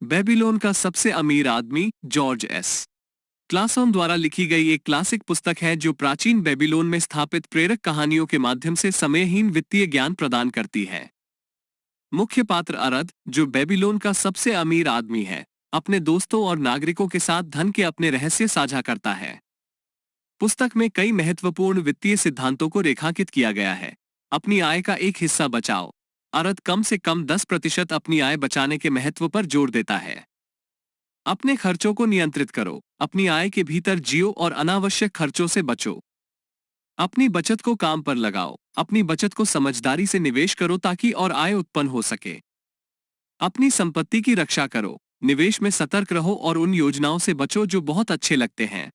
Babylon का सबसे अमीर आदमी जॉर्ज एस क्लासन द्वारा लिखी गई एक क्लासिक पुस्तक है जो प्राचीन बेबीलोन में स्थापित प्रेरक कहानियों के माध्यम से समयहीन वित्तीय ज्ञान प्रदान करती है। मुख्य पात्र अरद, जो बेबीलोन का सबसे अमीर आदमी है, अपने दोस्तों और नागरिकों के साथ धन के अपने रहस्य साझा करता है। पुस्तक में कई महत्वपूर्ण वित्तीय सिद्धांतों को रेखांकित किया गया है। अपनी आय का एक हिस्सा बचाओ। अरद कम से कम 10% अपनी आय बचाने के महत्व पर जोर देता है। अपने खर्चों को नियंत्रित करो, अपनी आय के भीतर जियो और अनावश्यक खर्चों से बचो। अपनी बचत को काम पर लगाओ, अपनी बचत को समझदारी से निवेश करो ताकि और आय उत्पन्न हो सके। अपनी संपत्ति की रक्षा करो, निवेश में सतर्क रहो और उन योजनाओं से बचो जो बहुत अच्छे लगते हैं।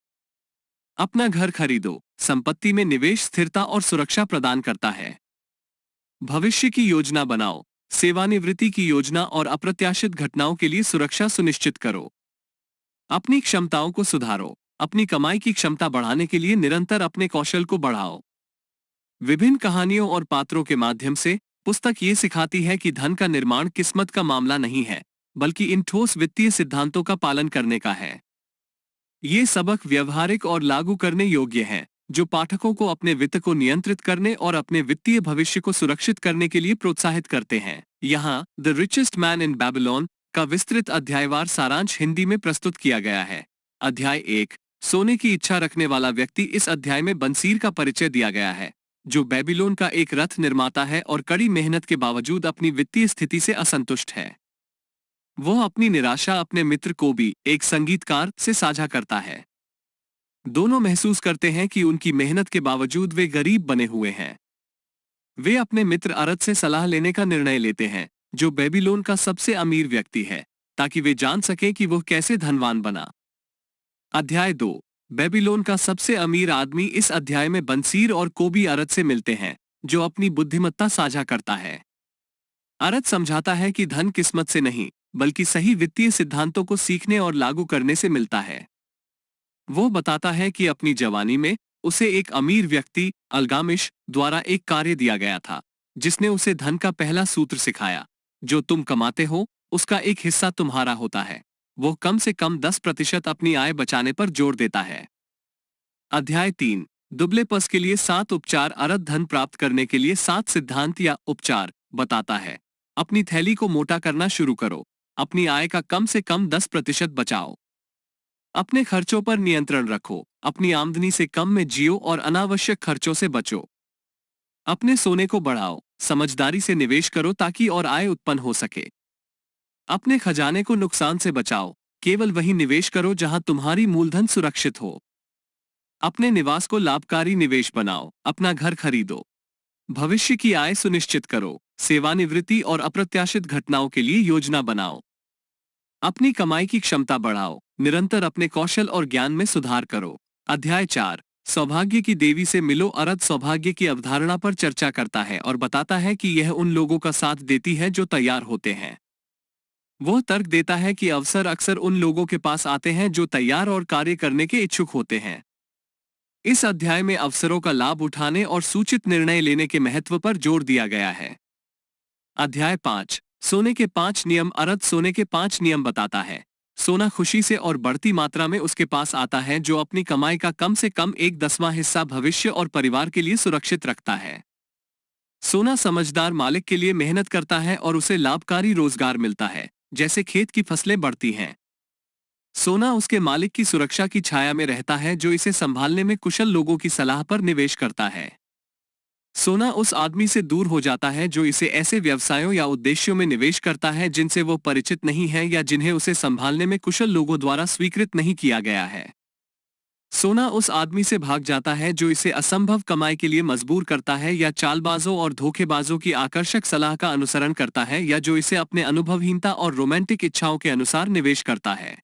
अपना घर खरीदो, संपत्ति में निवेश स्थिरता और सुरक्षा प्रदान करता है। भविष्य की योजना बनाओ, सेवानिवृत्ति की योजना और अप्रत्याशित घटनाओं के लिए सुरक्षा सुनिश्चित करो। अपनी क्षमताओं को सुधारो, अपनी कमाई की क्षमता बढ़ाने के लिए निरंतर अपने कौशल को बढ़ाओ। विभिन्न कहानियों और पात्रों के माध्यम से पुस्तक ये सिखाती है कि धन का निर्माण किस्मत का मामला नहीं है, बल्कि इन ठोस वित्तीय सिद्धांतों का पालन करने का है। ये सबक व्यवहारिक और लागू करने योग्य हैं, जो पाठकों को अपने वित्त को नियंत्रित करने और अपने वित्तीय भविष्य को सुरक्षित करने के लिए प्रोत्साहित करते हैं। यहाँ the richest man in Babylon का विस्तृत अध्यायवार सारांश हिंदी में प्रस्तुत किया गया है। अध्याय 1, सोने की इच्छा रखने वाला व्यक्ति। इस अध्याय में बंसीर का परिचय दिया गया है, जो बेबीलोन का एक रथ निर्माता है और कड़ी मेहनत के बावजूद अपनी वित्तीय स्थिति से असंतुष्ट है। वह अपनी निराशा अपने मित्र कोबी, एक संगीतकार, से साझा करता है। दोनों महसूस करते हैं कि उनकी मेहनत के बावजूद वे गरीब बने हुए हैं। वे अपने मित्र अरद से सलाह लेने का निर्णय लेते हैं, जो बेबीलोन का सबसे अमीर व्यक्ति है, ताकि वे जान सकें कि वह कैसे धनवान बना। अध्याय 2, बेबीलोन का सबसे अमीर आदमी। इस अध्याय में बंसीर और कोबी अरद से मिलते हैं, जो अपनी बुद्धिमत्ता साझा करता है। अरद समझाता है कि धन किस्मत से नहीं, बल्कि सही वित्तीय सिद्धांतों को सीखने और लागू करने से मिलता है। वो बताता है कि अपनी जवानी में उसे एक अमीर व्यक्ति अल्गामिश द्वारा एक कार्य दिया गया था, जिसने उसे धन का पहला सूत्र सिखाया। जो तुम कमाते हो, उसका एक हिस्सा तुम्हारा होता है। वो कम से कम 10% अपनी आय बचाने पर जोर देता है। अध्याय 3, दुबले पस के लिए 7 उपचार। अरद धन प्राप्त करने के लिए 7 सिद्धांत या उपचार बताता है। अपनी थैली को मोटा करना शुरू करो, अपनी आय का कम से कम 10% बचाओ। अपने खर्चों पर नियंत्रण रखो, अपनी आमदनी से कम में जियो और अनावश्यक खर्चों से बचो। अपने सोने को बढ़ाओ, समझदारी से निवेश करो ताकि और आय उत्पन्न हो सके। अपने खजाने को नुकसान से बचाओ, केवल वही निवेश करो जहां तुम्हारी मूलधन सुरक्षित हो। अपने निवास को लाभकारी निवेश बनाओ, अपना घर खरीदो। भविष्य की आय सुनिश्चित करो, सेवानिवृत्ति और अप्रत्याशित घटनाओं के लिए योजना बनाओ। अपनी कमाई की क्षमता बढ़ाओ, निरंतर अपने कौशल और ज्ञान में सुधार करो। अध्याय 4, सौभाग्य की देवी से मिलो। अरद सौभाग्य की अवधारणा पर चर्चा करता है और बताता है कि यह उन लोगों का साथ देती है जो तैयार होते हैं। वह तर्क देता है कि अवसर अक्सर उन लोगों के पास आते हैं जो तैयार और कार्य करने के इच्छुक होते हैं। इस अध्याय में अवसरों का लाभ उठाने और सूचित निर्णय लेने के महत्व पर जोर दिया गया है। अध्याय 5, सोने के 5 नियम। अरद सोने के 5 नियम बताता है। सोना खुशी से और बढ़ती मात्रा में उसके पास आता है जो अपनी कमाई का कम से कम 1/10वां हिस्सा भविष्य और परिवार के लिए सुरक्षित रखता है। सोना समझदार मालिक के लिए मेहनत करता है और उसे लाभकारी रोजगार मिलता है, जैसे खेत की फसलें बढ़ती हैं। सोना उसके मालिक की सुरक्षा की छाया में रहता है, जो इसे संभालने में कुशल लोगों की सलाह पर निवेश करता है। सोना उस आदमी से दूर हो जाता है जो इसे ऐसे व्यवसायों या उद्देश्यों में निवेश करता है जिनसे वो परिचित नहीं है या जिन्हें उसे संभालने में कुशल लोगों द्वारा स्वीकृत नहीं किया गया है। सोना उस आदमी से भाग जाता है जो इसे असंभव कमाई के लिए मजबूर करता है या चालबाजों और धोखेबाजों की आकर्षक सलाह का अनुसरण करता है या जो इसे अपने अनुभवहीनता और रोमांटिक इच्छाओं के अनुसार निवेश करता है।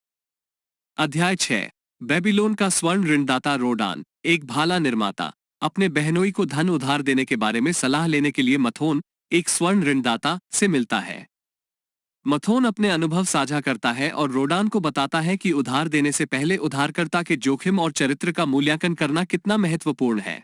अध्याय 6, बेबीलोन का स्वर्ण ऋणदाता रोडान, एक भाला निर्माता, अपने बहनोई को धन उधार देने के बारे में सलाह लेने के लिए मथोन, एक स्वर्ण ऋणदाता, से मिलता है। मथोन अपने अनुभव साझा करता है और रोडान को बताता है कि उधार देने से पहले उधारकर्ता के जोखिम और चरित्र का मूल्यांकन करना कितना महत्वपूर्ण है।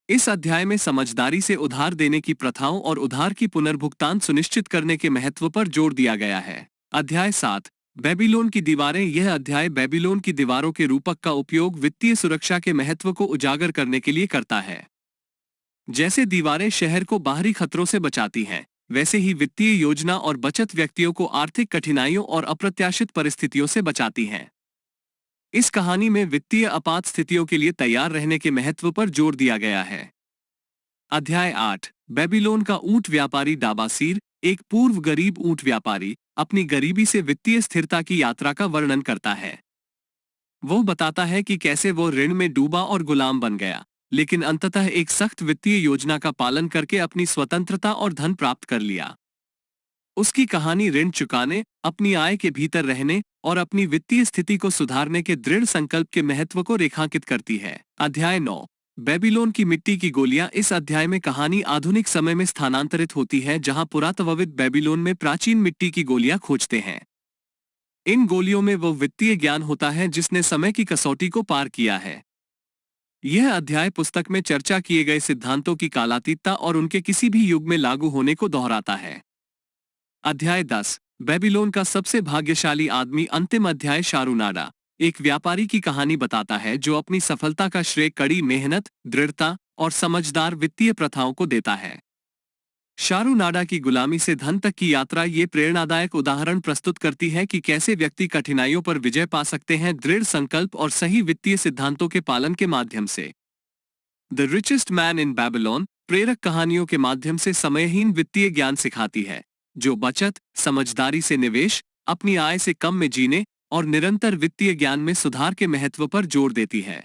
इस अध्याय में समझदारी से उधार देने की प्रथाओं और उधार की पुनर्भुगतान सुनिश्चित करने के महत्व पर जोर दिया गया है। अध्याय 7 बेबीलोन की दीवारें। यह अध्याय बेबीलोन की दीवारों के रूपक का उपयोग वित्तीय सुरक्षा के महत्व को उजागर करने के लिए करता है। जैसे दीवारें शहर को बाहरी खतरों से बचाती हैं, वैसे ही वित्तीय योजना और बचत व्यक्तियों को आर्थिक कठिनाइयों और अप्रत्याशित परिस्थितियों से बचाती हैं। इस कहानी में वित्तीय आपात स्थितियों के लिए तैयार रहने के महत्व पर जोर दिया गया है। अध्याय 8 बेबीलोन का ऊंट व्यापारी। डाबासीर, एक पूर्व गरीब ऊंट व्यापारी, अपनी गरीबी से वित्तीय स्थिरता की यात्रा का वर्णन करता है। वो बताता है कि कैसे वो ऋण में डूबा और गुलाम बन गया, लेकिन अंततः एक सख्त वित्तीय योजना का पालन करके अपनी स्वतंत्रता और धन प्राप्त कर लिया। उसकी कहानी ऋण चुकाने, अपनी आय के भीतर रहने और अपनी वित्तीय स्थिति को सुधारने के दृढ़ संकल्प के महत्व को रेखांकित करती है। अध्याय 9 बेबीलोन की मिट्टी की गोलियां। इस अध्याय में कहानी आधुनिक समय में स्थानांतरित होती है, जहां पुरातत्वविद बेबीलोन में प्राचीन मिट्टी की गोलियां खोजते हैं। इन गोलियों में वो वित्तीय ज्ञान होता है जिसने समय की कसौटी को पार किया है। यह अध्याय पुस्तक में चर्चा किए गए सिद्धांतों की कालातीतता और उनके किसी भी युग में लागू होने को दोहराता है। अध्याय 10 बेबीलोन का सबसे भाग्यशाली आदमी। अंतिम अध्याय शारूनाडा, एक व्यापारी की कहानी बताता है जो अपनी सफलता का श्रेय कड़ी मेहनत, दृढ़ता और समझदार वित्तीय प्रथाओं को देता है। शारूनाडा की गुलामी से धन तक की यात्रा ये प्रेरणादायक उदाहरण प्रस्तुत करती है कि कैसे व्यक्ति कठिनाइयों पर विजय पा सकते हैं दृढ़ संकल्प और सही वित्तीय सिद्धांतों के पालन के माध्यम से। The richest man in Babylon प्रेरक कहानियों के माध्यम से समयहीन वित्तीय ज्ञान सिखाती है, जो बचत, समझदारी से निवेश, अपनी आय से कम में जीने और निरंतर वित्तीय ज्ञान में सुधार के महत्व पर जोर देती है।